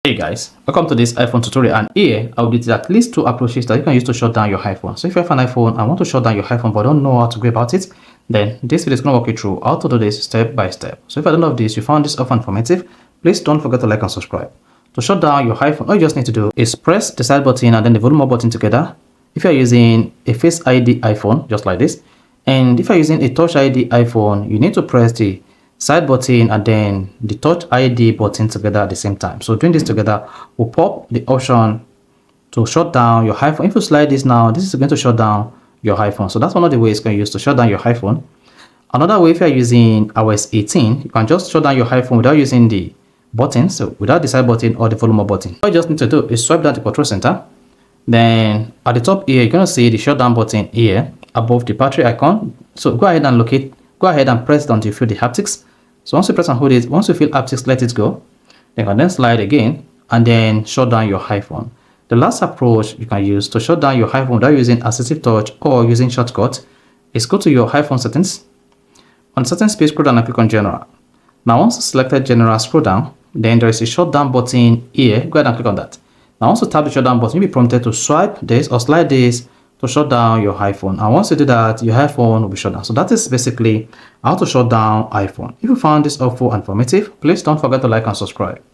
Hey guys, welcome to this iPhone tutorial, and here I'll be at least two approaches that you can use to shut down your iPhone. So if you have an iPhone and want to shut down your iPhone but don't know how to go about it, then this video is going to walk you through how to do this step by step. So if at the end of this you found this often informative, please don't forget to like and subscribe. To shut down your iPhone, all you just need to do is press the side button and then the volume up button together. If you're using a Face ID iPhone, just like this, and if you're using a Touch ID iPhone, you need to press the side button and then the Touch ID button together at the same time. So doing this together will pop the option to shut down your iPhone. If you slide this now, this is going to shut down your iPhone. So that's one of the ways you can use to shut down your iPhone. Another way, if you're using iOS 18, you can just shut down your iPhone without using the button, so without the side button or the volume up button. All you just need to do is swipe down the control center. Then at the top here, you're going to see the shutdown button here above the battery icon. So go ahead and press it until you feel the haptics. So once you press and hold it, once you feel haptics, let it go. Then you can then slide again and then shut down your iPhone. The last approach you can use to shut down your iPhone without using assistive touch or using shortcut is go to your iPhone settings. On settings page, scroll down and click on general. Now once you selected general, scroll down, then there is a shutdown button here. Go ahead and click on that. Now once you tap the shutdown button, you'll be prompted to swipe this or slide this to shut down your iPhone, and once you do that, your iPhone will be shut down. So that is basically how to shut down iPhone. If you found this helpful and informative, please don't forget to like and subscribe.